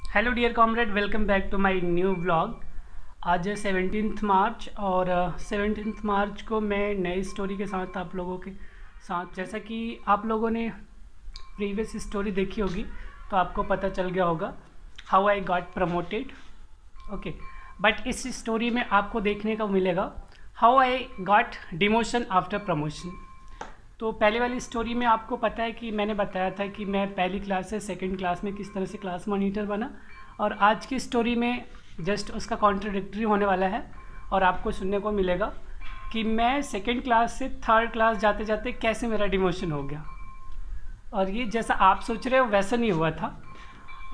Hello dear comrade, welcome back to my new vlog. आज है 17 मार्च और 17 मार्च को मैं नई स्टोरी के साथ आप लोगों के साथ, जैसा कि आप लोगों ने प्रीवियस स्टोरी देखी होगी तो आपको पता चल गया होगा how I got promoted. Okay, but इस स्टोरी में आपको देखने को मिलेगा how I got demotion after promotion. तो पहले वाली स्टोरी में आपको पता है कि मैंने बताया था कि मैं पहली क्लास से सेकंड क्लास में किस तरह से क्लास मॉनिटर बना, और आज की स्टोरी में जस्ट उसका कॉन्ट्रडिक्टरी होने वाला है और आपको सुनने को मिलेगा कि मैं सेकंड क्लास से थर्ड क्लास जाते जाते कैसे मेरा डिमोशन हो गया। और ये जैसा आप सोच रहे हो वैसा नहीं हुआ था।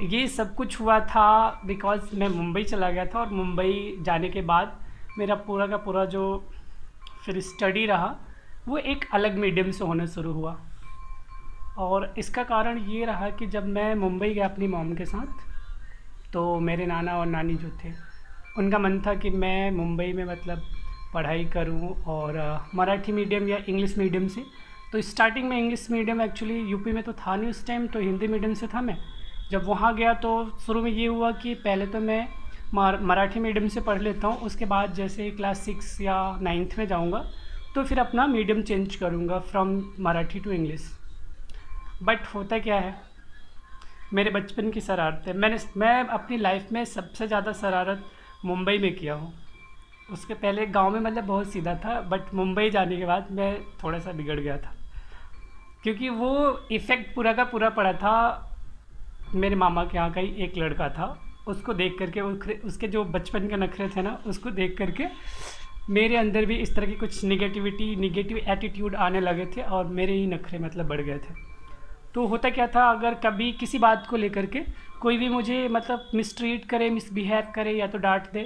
ये सब कुछ हुआ था बिकॉज मैं मुंबई चला गया था, और मुंबई जाने के बाद मेरा पूरा का पूरा जो फिर स्टडी रहा वो एक अलग मीडियम से होना शुरू हुआ। और इसका कारण ये रहा कि जब मैं मुंबई गया अपनी मॉम के साथ, तो मेरे नाना और नानी जो थे उनका मन था कि मैं मुंबई में मतलब पढ़ाई करूं, और मराठी मीडियम या इंग्लिश मीडियम से। तो स्टार्टिंग में इंग्लिश मीडियम एक्चुअली यूपी में तो था नहीं उस टाइम, तो हिंदी मीडियम से था मैं। जब वहाँ गया तो शुरू में ये हुआ कि पहले तो मैं मराठी मीडियम से पढ़ लेता हूँ, उसके बाद जैसे क्लास 6 या 9th में जाऊँगा तो फिर अपना मीडियम चेंज करूँगा from Marathi to English. But होता क्या है, मेरे बचपन की शरारत है। मैं अपनी लाइफ में सबसे ज़्यादा शरारत मुंबई में किया हूँ। उसके पहले गांव में मतलब बहुत सीधा था, बट मुंबई जाने के बाद मैं थोड़ा सा बिगड़ गया था, क्योंकि वो इफ़ेक्ट पूरा का पूरा पड़ा था। मेरे मामा के यहाँ का ही एक लड़का था, उसको देख करके उसके जो बचपन के नखरे थे ना, उसको देख करके मेरे अंदर भी इस तरह की कुछ निगेटिव एटीट्यूड आने लगे थे, और मेरे ही नखरे मतलब बढ़ गए थे। तो होता क्या था, अगर कभी किसी बात को लेकर के कोई भी मुझे मतलब मिसट्रीट करे, मिसबिहेव करे या तो डांट दे,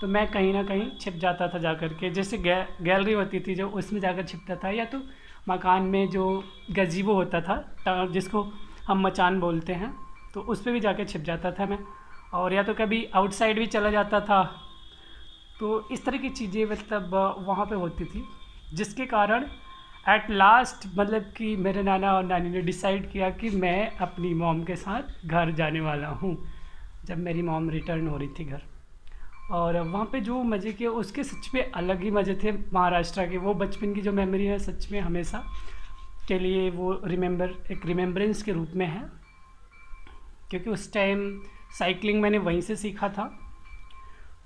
तो मैं कहीं ना कहीं छिप जाता था जा कर के। जैसे गैलरी होती थी जो, उसमें जाकर छिपता था, या तो मकान में जो गजीबो होता था जिसको हम मचान बोलते हैं, तो उस पर भी जाकर छिप जाता था मैं। और या तो कभी आउटसाइड भी चला जाता था। तो इस तरह की चीज़ें मतलब वहाँ पे होती थी, जिसके कारण एट लास्ट मतलब कि मेरे नाना और नानी ने डिसाइड किया कि मैं अपनी मॉम के साथ घर जाने वाला हूँ, जब मेरी मॉम रिटर्न हो रही थी घर। और वहाँ पे जो मज़े किए उसके सच में अलग ही मज़े थे। महाराष्ट्र के वो बचपन की जो मेमोरी है सच में हमेशा के लिए वो एक रिमेम्बरेंस के रूप में है, क्योंकि उस टाइम साइकिलिंग मैंने वहीं से सीखा था।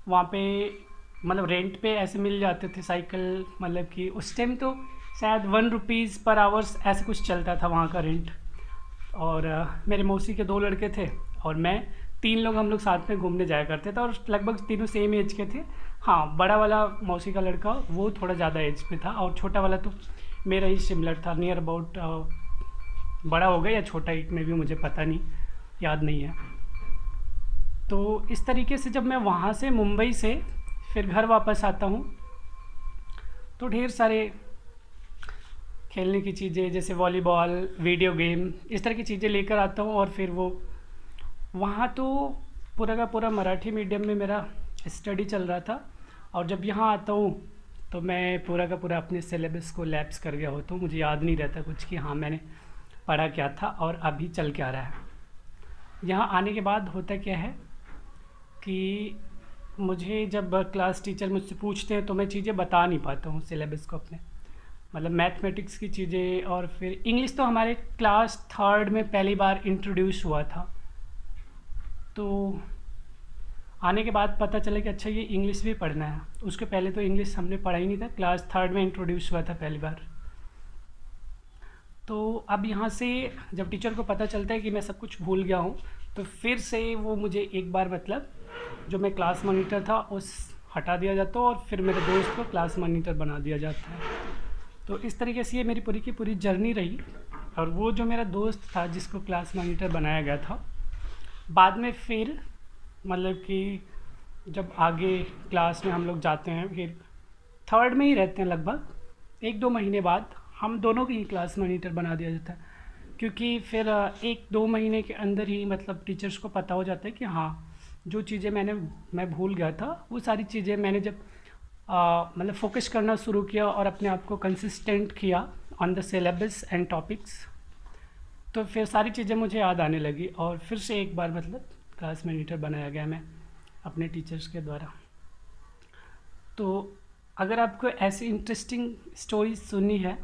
वहाँ पे मतलब रेंट पे ऐसे मिल जाते थे साइकिल, मतलब कि उस टाइम तो शायद 1 रुपीज़ पर आवर्स ऐसे कुछ चलता था वहाँ का रेंट। और मेरे मौसी के 2 लड़के थे और मैं, 3 लोग हम लोग साथ में घूमने जाया करते थे, और लगभग तीनों सेम एज के थे। हाँ, बड़ा वाला मौसी का लड़का वो थोड़ा ज़्यादा एज पे था, और छोटा वाला तो मेरा ही सिमिलर था, नियर अबाउट। बड़ा हो गया या छोटा एक में भी मुझे पता नहीं, याद नहीं है। तो इस तरीके से जब मैं वहाँ से मुंबई से फिर घर वापस आता हूँ, तो ढेर सारे खेलने की चीज़ें जैसे वॉलीबॉल, वीडियो गेम, इस तरह की चीज़ें लेकर आता हूँ। और फिर वो वहाँ तो पूरा का पूरा मराठी मीडियम में मेरा स्टडी चल रहा था, और जब यहाँ आता हूँ तो मैं पूरा का पूरा अपने सिलेबस को लैप्स कर गया होता हूँ। मुझे याद नहीं रहता कुछ कि हाँ मैंने पढ़ा क्या था और अभी चल क्या रहा है। यहाँ आने के बाद होता क्या है कि मुझे जब क्लास टीचर मुझसे पूछते हैं तो मैं चीज़ें बता नहीं पाता हूँ सिलेबस को अपने, मतलब मैथमेटिक्स की चीज़ें। और फिर इंग्लिश तो हमारे क्लास 3rd में पहली बार इंट्रोड्यूस हुआ था, तो आने के बाद पता चला कि अच्छा ये इंग्लिश भी पढ़ना है। उसके पहले तो इंग्लिश हमने पढ़ा ही नहीं था, क्लास 3rd में इंट्रोड्यूस हुआ था पहली बार। तो अब यहाँ से जब टीचर को पता चलता है कि मैं सब कुछ भूल गया हूँ, तो फिर से वो मुझे एक बार मतलब जो मैं क्लास मॉनिटर था उस हटा दिया जाता है, और फिर मेरे दोस्त को क्लास मॉनिटर बना दिया जाता है। तो इस तरीके से ये मेरी पूरी की पूरी जर्नी रही। और वो जो मेरा दोस्त था जिसको क्लास मॉनिटर बनाया गया था, बाद में फिर मतलब कि जब आगे क्लास में हम लोग जाते हैं, फिर 3rd में ही रहते हैं, लगभग 1-2 महीने बाद हम दोनों की ही क्लास मॉनिटर बना दिया जाता है। क्योंकि फिर 1-2 महीने के अंदर ही मतलब टीचर्स को पता हो जाता है कि हाँ जो चीज़ें मैं भूल गया था वो सारी चीज़ें मैंने जब मतलब फोकस करना शुरू किया और अपने आप को कंसिस्टेंट किया on the syllabus and topics, तो फिर सारी चीज़ें मुझे याद आने लगी। और फिर से एक बार मतलब क्लास मॉनिटर बनाया गया मैं अपने टीचर्स के द्वारा। तो अगर आपको ऐसी इंटरेस्टिंग स्टोरी सुननी है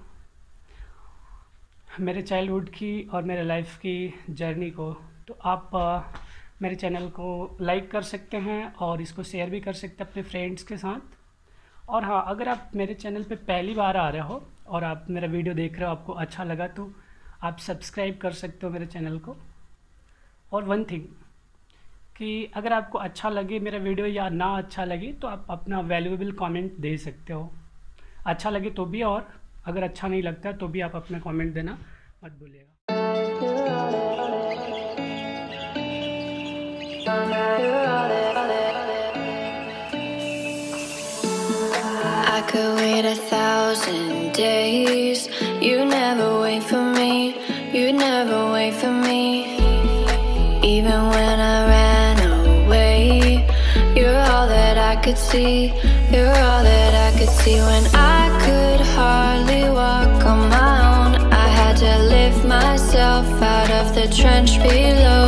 मेरे चाइल्डहुड की और मेरे लाइफ की जर्नी को, तो आप मेरे चैनल को लाइक कर सकते हैं और इसको शेयर भी कर सकते हैं अपने फ्रेंड्स के साथ। और हाँ, अगर आप मेरे चैनल पे पहली बार आ रहे हो और आप मेरा वीडियो देख रहे हो, आपको अच्छा लगा तो आप सब्सक्राइब कर सकते हो मेरे चैनल को। और वन थिंग कि अगर आपको अच्छा लगे मेरा वीडियो या ना अच्छा लगे तो आप अपना वैल्यूएबल कमेंट दे सकते हो। अच्छा लगे तो भी, और अगर अच्छा नहीं लगता तो भी आप अपना कमेंट देना मत भूलिएगा। I could wait 1,000 days. You never wait for me. You never wait for me. Even when I ran away, you're all that I could see. You're all that I could see. When I could hardly walk on my own, I had to lift myself out of the trench below.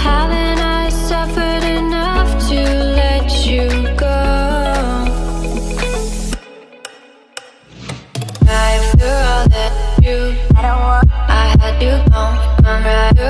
Haven't I suffered enough to let you go? You're all that you, I had you gone, I'm right.